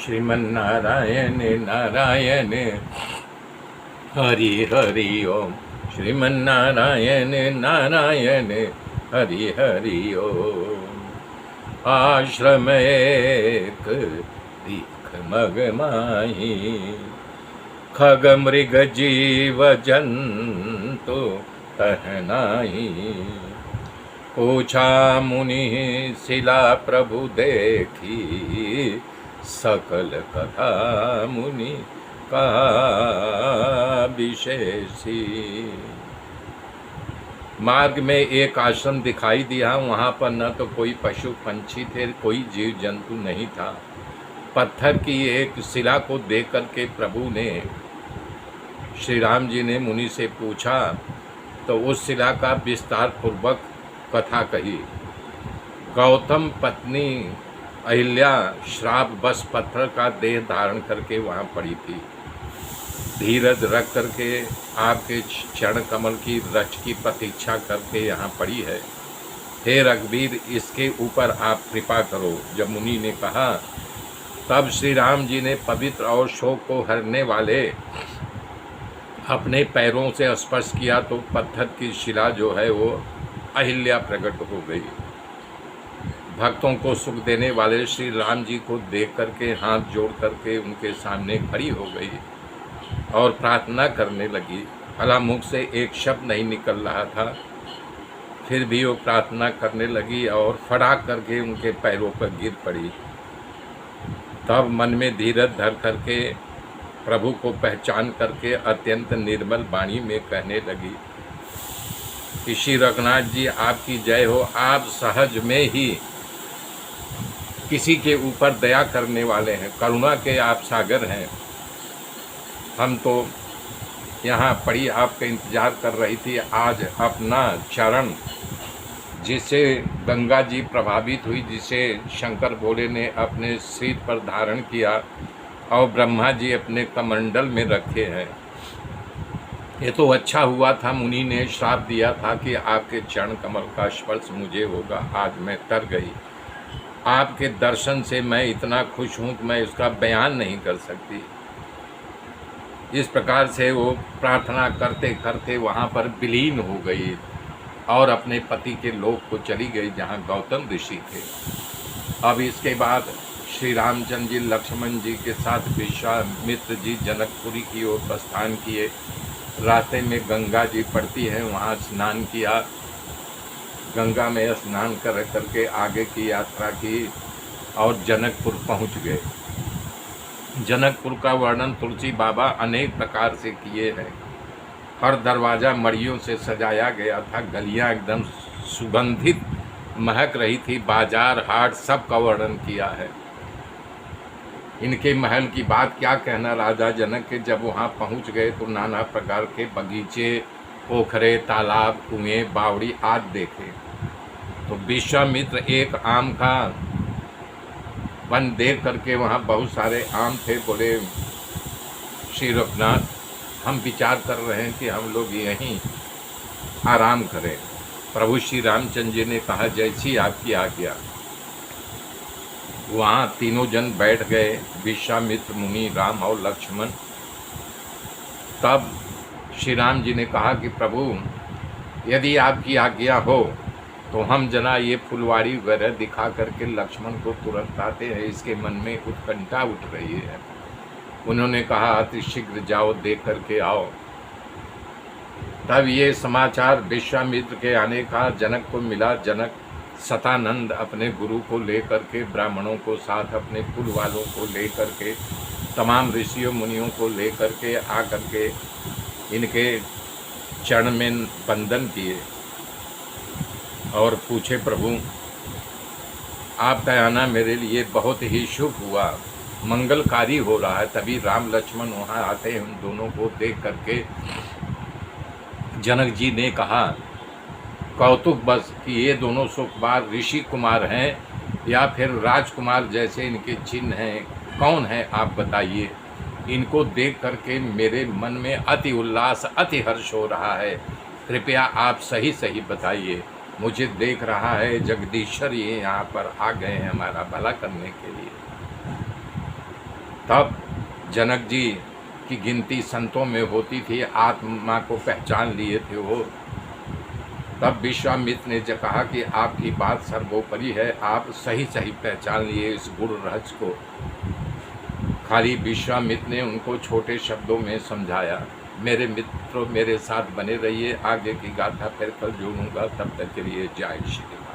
श्रीमन्नारायण नारायण हरि हरि ओम। श्रीमन्नारायण नारायण हरि हरि ओम। आश्रम एक दीख मगमाही, खग मृग जीव जंतु तहनाही। पूछा मुनि शिला प्रभु देखी, सकल कथा मुनि कहा विशेषी। मार्ग में एक आश्रम दिखाई दिया। वहाँ पर न तो कोई पशु पंछी थे, कोई जीव जंतु नहीं था। पत्थर की एक शिला को देख करके प्रभु ने, श्री राम जी ने मुनि से पूछा तो उस शिला का विस्तार पूर्वक कथा कही। गौतम पत्नी अहिल्या श्राप बस पत्थर का देह धारण करके वहाँ पड़ी थी। धीरज रख करके आपके चरण कमल की रच की प्रतीक्षा करके यहाँ पड़ी है। हे रघुवीर, इसके ऊपर आप कृपा करो। जब मुनि ने कहा तब श्री राम जी ने पवित्र और शोक को हरने वाले अपने पैरों से स्पर्श किया तो पत्थर की शिला जो है वो अहिल्या प्रकट हो गई। भक्तों को सुख देने वाले श्री राम जी को देख करके हाथ जोड़ करके उनके सामने खड़ी हो गई और प्रार्थना करने लगी। भला मुख से एक शब्द नहीं निकल रहा था, फिर भी वो प्रार्थना करने लगी और फड़ाक करके उनके पैरों पर गिर पड़ी। तब मन में धीरज धर करके प्रभु को पहचान करके अत्यंत निर्मल वाणी में कहने लगी कि श्री रघुनाथ जी आपकी जय हो। आप सहज में ही किसी के ऊपर दया करने वाले हैं, करुणा के आप सागर हैं। हम तो यहाँ पड़ी आपका इंतजार कर रही थी। आज अपना चरण जिसे गंगा जी प्रभावित हुई, जिसे शंकर भोले ने अपने सिर पर धारण किया और ब्रह्मा जी अपने कमंडल में रखे हैं। ये तो अच्छा हुआ था, मुनि ने श्राप दिया था कि आपके चरण कमल का स्पर्श मुझे होगा। आज मैं तर गई। आपके दर्शन से मैं इतना खुश हूँ कि मैं उसका बयान नहीं कर सकती। इस प्रकार से वो प्रार्थना करते करते वहाँ पर विलीन हो गई और अपने पति के लोक को चली गई जहाँ गौतम ऋषि थे। अब इसके बाद श्री रामचंद्र जी लक्ष्मण जी के साथ विश्वामित्र जी जनकपुरी की ओर प्रस्थान किए। रास्ते में गंगा जी पड़ती हैं, वहाँ स्नान किया। गंगा में स्नान करके आगे की यात्रा की और जनकपुर पहुँच गए। जनकपुर का वर्णन तुलसी बाबा अनेक प्रकार से किए हैं। हर दरवाज़ा मड़ियों से सजाया गया था, गलियां एकदम सुगंधित महक रही थी, बाजार हाट सब का वर्णन किया है। इनके महल की बात क्या कहना। राजा जनक के जब वहाँ पहुँच गए तो नाना प्रकार के बगीचे, पोखरे, तालाब, कुएं, बावड़ी आदि देखे। तो विश्वामित्र एक आम का वन देख करके वहाँ बहुत सारे आम थे। बोले श्री रघुनाथ, हम विचार कर रहे हैं कि हम लोग यहीं आराम करें। प्रभु श्री रामचंद्र जी ने कहा जैसी आपकी आज्ञा। वहाँ तीनों जन बैठ गए, विश्वामित्र मुनि, राम और लक्ष्मण। तब श्री राम जी ने कहा कि प्रभु यदि आपकी आज्ञा हो तो हम जना ये फुलवाड़ी वगैरह दिखा करके लक्ष्मण को तुरंत आते हैं। इसके मन में उत्कंठा उठ रही है। उन्होंने कहा अति शीघ्र जाओ, देख करके आओ। तब ये समाचार विश्वामित्र के आने का जनक को मिला। जनक सतानंद अपने गुरु को लेकर के, ब्राह्मणों को साथ, अपने कुल वालों को लेकर के, तमाम ऋषियों मुनियों को लेकर के आकर के इनके चरण में वंदन किए और पूछे प्रभु आपका आना मेरे लिए बहुत ही शुभ हुआ, मंगलकारी हो रहा है। तभी राम लक्ष्मण वहाँ आते हैं। उन दोनों को देख करके जनक जी ने कहा कौतुक बस कि ये दोनों सुखबार ऋषि कुमार हैं या फिर राजकुमार जैसे इनके चिन्ह हैं, कौन है आप बताइए। इनको देख करके मेरे मन में अति उल्लास, अति हर्ष हो रहा है। कृपया आप सही सही बताइए। मुझे देख रहा है जगदीश्वर ये यहाँ पर आ गए हैं हमारा भला करने के लिए। तब जनक जी की गिनती संतों में होती थी, आत्मा को पहचान लिए थे वो। तब विश्वामित्र ने जो कहा कि आपकी बात सर्वोपरि है, आप सही सही पहचान लिए इस गुरु रहस्य को। खाली विश्वामित्र ने उनको छोटे शब्दों में समझाया। मेरे मित्रों, मेरे साथ बने रहिए, आगे की गाथा फिर कल जोड़ूंगा। तब तक के लिए जय श्री राम।